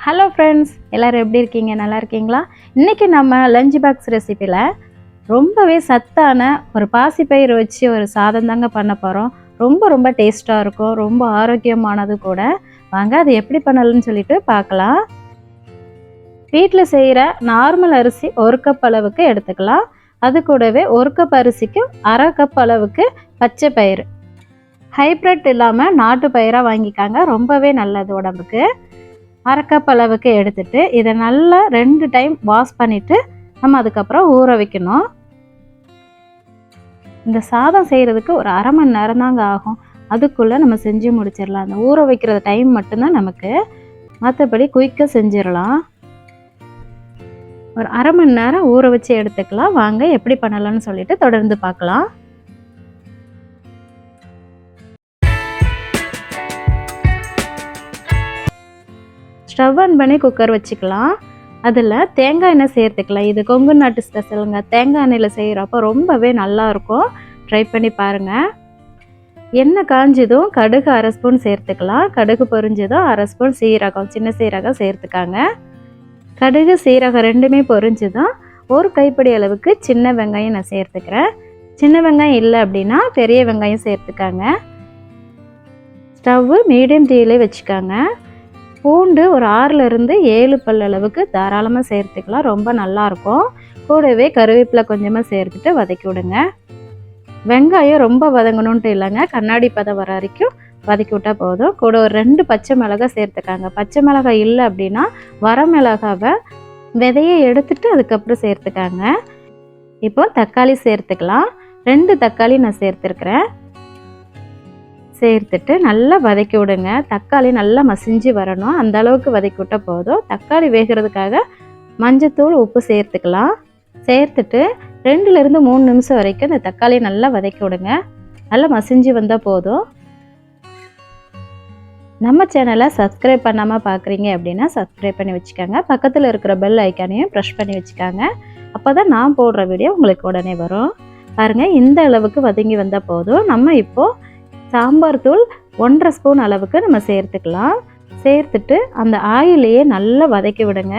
Hello friends, எல்லோரும் எப்படி இருக்கீங்க? நல்லா இருக்கீங்களா? இன்றைக்கி நம்ம லஞ்ச் பாக்ஸ் ரெசிப்பியில் ரொம்பவே சத்தான ஒரு பாசிப்பயிறு வச்சு ஒரு சாதம் தாங்க பண்ண போகிறோம். ரொம்ப டேஸ்ட்டாக இருக்கும், ரொம்ப ஆரோக்கியமானது கூட. வாங்க அது எப்படி பண்ணலன்னு சொல்லிட்டு பார்க்கலாம். வீட்டில் செய்கிற நார்மல் அரிசி 1 கப் அளவுக்கு எடுத்துக்கலாம். அது கூடவே 1 கப் அரிசிக்கு 1/2 கப் அளவுக்கு பச்சை பயிறு. ஹைப்ரிட் இல்லாமல் நாட்டு பயிராக வாங்கிக்காங்க, ரொம்பவே நல்லது உடம்புக்கு. 1/2 கப் அளவுக்கு எடுத்துட்டு இதை நல்லா 2 டைம் வாஷ் பண்ணிவிட்டு நம்ம அதுக்கப்புறம் ஊற வைக்கணும். இந்த சாதம் செய்கிறதுக்கு ஒரு 1/2 மணி நேரம் தாங்க ஆகும். அதுக்குள்ளே நம்ம செஞ்சு முடிச்சிடலாம். அந்த ஊற வைக்கிற டைம் மட்டும்தான் நமக்கு, மற்றபடி குயிக்காக செஞ்சிடலாம். ஒரு 1/2 மணி நேரம் ஊற வச்சு எடுத்துக்கலாம். வாங்க எப்படி பண்ணலாம்னு சொல்லிட்டு தொடர்ந்து பார்க்கலாம். ஸ்டவ் ஆன் பண்ணி குக்கர் வச்சுக்கலாம். அதில் தேங்காய் எண்ணெய் சேர்த்துக்கலாம். இது கொங்கு நாட்டு ஸ்பெஷலுங்க. தேங்காய் எண்ணெயில் செய்கிறப்போ ரொம்பவே நல்லாயிருக்கும். ட்ரை பண்ணி பாருங்கள். எண்ணெய் காஞ்சதும் கடுகு 1/2 ஸ்பூன் சேர்த்துக்கலாம். கடுகு பொரிஞ்சதும் 1/2 ஸ்பூன் சீரகம், சின்ன சீரகம் சேர்த்துக்காங்க. கடுகு சீரகம் ரெண்டுமே பொரிஞ்சதும் 1 கைப்பிடி அளவுக்கு சின்ன வெங்காயம் நான் சேர்த்துக்கிறேன். சின்ன வெங்காயம் இல்லை அப்படின்னா பெரிய வெங்காயம் சேர்த்துக்காங்க. ஸ்டவ்வு மீடியம் தீயிலே வச்சுக்காங்க. பூண்டு ஒரு 6லேருந்து 7 பல் அளவுக்கு தாராளமாக சேர்த்துக்கலாம், ரொம்ப நல்லாயிருக்கும். கூடவே கருவேப்பிலை கொஞ்சமாக சேர்த்துட்டு வதக்கி விடுங்க. வெங்காயம் ரொம்ப வதங்கணுன்ட்டு இல்லைங்க, கண்ணாடி பதம் வர வரைக்கும் வதக்கி விட்டால் போதும். கூட ஒரு 2 பச்சை மிளகாய் சேர்த்துக்காங்க. பச்சை மிளகாய் இல்லை அப்படின்னா வர மிளகாவை விதையை எடுத்துட்டு அதுக்கப்புறம் சேர்த்துக்காங்க. இப்போ தக்காளி சேர்த்துக்கலாம். 2 தக்காளி நான் சேர்த்துருக்குறேன். சேர்த்துட்டு நல்லா வதக்கி விடுங்க. தக்காளி நல்லா மசிஞ்சு வரணும், அந்த அளவுக்கு வதக்கி விட்டால் போதும். தக்காளி வேகிறதுக்காக மஞ்சத்தூள், உப்பு சேர்த்துக்கலாம். சேர்த்துட்டு 2லேருந்து 3 நிமிஷம் வரைக்கும் இந்த தக்காளி நல்லா வதக்கி விடுங்க. நல்லா மசிஞ்சு வந்தால் போதும். நம்ம சேனலை சப்ஸ்கிரைப் பண்ணாமல் பார்க்குறீங்க அப்படின்னா சப்ஸ்கிரைப் பண்ணி வச்சுக்கோங்க. பக்கத்தில் இருக்கிற பெல் ஐக்கானையும் ப்ரெஷ் பண்ணி வச்சுக்காங்க. அப்போ தான் நான் போடுற வீடியோ உங்களுக்கு உடனே வரும். பாருங்கள், இந்த அளவுக்கு வதங்கி வந்தால் போதும். நம்ம இப்போது சாம்பார் தூள் 1/2 ஸ்பூன் அளவுக்கு நம்ம சேர்த்துக்கலாம். சேர்த்துட்டு அந்த ஆயிலையே நல்லா வதக்கி விடுங்க.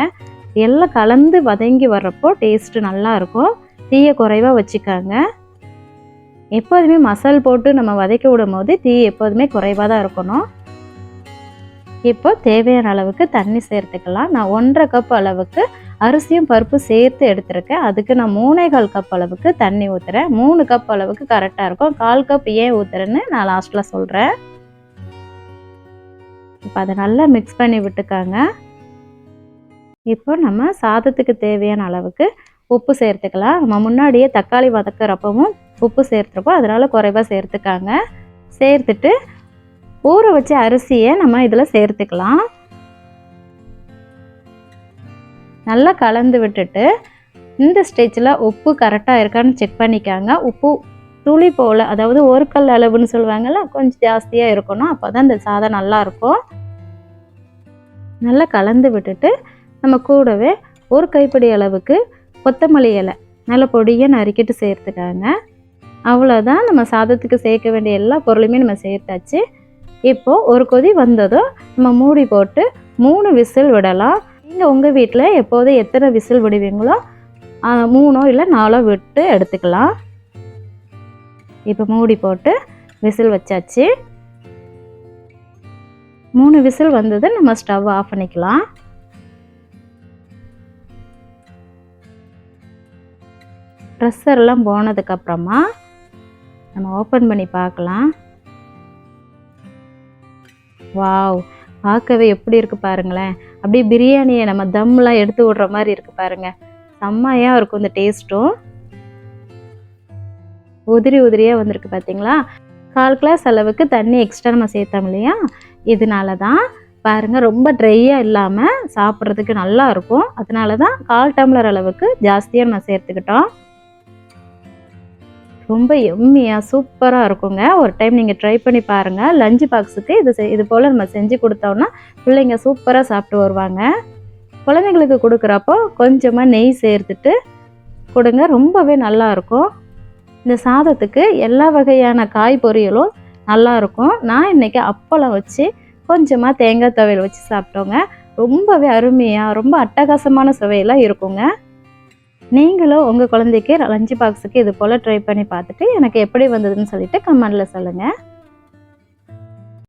எல்லாம் கலந்து வதங்கி வர்றப்போ டேஸ்ட்டு நல்லாயிருக்கும். தீயை குறைவாக வச்சுக்காங்க. எப்போதுமே மசால் போட்டு நம்ம வதக்கி விடும் போது தீ எப்போதுமே குறைவாக தான் இருக்கணும். இப்போ தேவையான அளவுக்கு தண்ணி சேர்த்துக்கலாம். நான் 1/2 கப் அளவுக்கு அரிசியும் பருப்பு சேர்த்து எடுத்துருக்கேன். அதுக்கு நான் 3/4 கப் அளவுக்கு தண்ணி ஊற்றுறேன். 3 கப் அளவுக்கு கரெக்டாக இருக்கும். 1/4 கப் ஏன் ஊற்றுறேன்னு நான் லாஸ்ட்டில் சொல்கிறேன். இப்போ அதை நல்லா மிக்ஸ் பண்ணி விட்டுக்காங்க. இப்போ நம்ம சாதத்துக்கு தேவையான அளவுக்கு உப்பு சேர்த்துக்கலாம். நம்ம முன்னாடியே தக்காளி வதக்கிறப்பவும் உப்பு சேர்த்துருப்போம், அதனால் குறைவாக சேர்த்துக்காங்க. சேர்த்துட்டு ஊற வச்ச அரிசியை நம்ம இதில் சேர்த்துக்கலாம். நல்லா கலந்து விட்டுட்டு இந்த ஸ்டேஜில் உப்பு கரெக்டாக இருக்கான்னு செக் பண்ணிக்காங்க. உப்பு துளி போல், அதாவது 1 கல் அளவுன்னு சொல்லுவாங்கள்ல, கொஞ்சம் ஜாஸ்தியாக இருக்கணும். அப்போ தான் இந்த சாதம் நல்லாயிருக்கும். நல்லா கலந்து விட்டுட்டு நம்ம கூடவே 1 கைப்பிடி அளவுக்கு கொத்தமல்லி இலை நல்லா பொடியாக நறுக்கிட்டு சேர்த்துக்காங்க. அவ்வளோதான், நம்ம சாதத்துக்கு சேர்க்க வேண்டிய எல்லா பொருளுமே நம்ம சேர்த்தாச்சு. இப்போது ஒரு கொதி வந்ததும் நம்ம மூடி போட்டு 3 விசில் விடலாம். நீங்கள் உங்கள் வீட்டில் எப்போது எத்தனை விசில் விடுவீங்களோ 3 இல்லை 4 விட்டு எடுத்துக்கலாம். இப்போ மூடி போட்டு விசில் வச்சாச்சு. 3 விசில் வந்தது, நம்ம ஸ்டவ் ஆஃப் பண்ணிக்கலாம். ப்ரெஷர்லாம் போனதுக்கப்புறமா நம்ம ஓப்பன் பண்ணி பார்க்கலாம். வாவ், பார்க்கவே எப்படி இருக்குது பாருங்களேன். அப்படியே பிரியாணியை நம்ம தம்லாம் எடுத்து விடுற மாதிரி இருக்குது பாருங்கள். செம்மையாக இருக்கும் இந்த டேஸ்ட்டும். உதிரியாக வந்திருக்கு பார்த்தீங்களா? 1/4 கிளாஸ் அளவுக்கு தண்ணி எக்ஸ்ட்ரா நம்ம சேர்த்தோம் இல்லையா, இதனால தான் பாருங்கள் ரொம்ப ட்ரையாக இல்லாமல் சாப்பிட்றதுக்கு நல்லா இருக்கும். அதனால தான் 1/4 டம்ளர் அளவுக்கு ஜாஸ்தியாக நம்ம சேர்த்துக்கிட்டோம். ரொம்ப எம்மியாக சூப்பராக இருக்குங்க. ஒரு டைம் நீங்கள் ட்ரை பண்ணி பாருங்கள். லஞ்ச் பாக்ஸுக்கு இது போல் நம்ம செஞ்சு கொடுத்தோம்னா பிள்ளைங்க சூப்பராக சாப்பிட்டு வருவாங்க. குழந்தைங்களுக்கு கொடுக்குறப்போ கொஞ்சமாக நெய் சேர்த்துட்டு கொடுங்க, ரொம்பவே நல்லாயிருக்கும். இந்த சாதத்துக்கு எல்லா வகையான காய் பொரியலும் நல்லாயிருக்கும். நான் இன்றைக்கி அப்பளம் வச்சு கொஞ்சமாக தேங்காய் துவையல் வச்சு சாப்பிட்டோங்க. ரொம்பவே அருமையாக ரொம்ப அட்டகாசமான சுவையெல்லாம் இருக்குங்க. நீங்களும் உங்கள் குழந்தைக்கு லஞ்ச் பாக்ஸுக்கு இது போல் ட்ரை பண்ணி பார்த்துட்டு எனக்கு எப்படி வந்ததுன்னு சொல்லிட்டு கமெண்டில் சொல்லுங்கள்.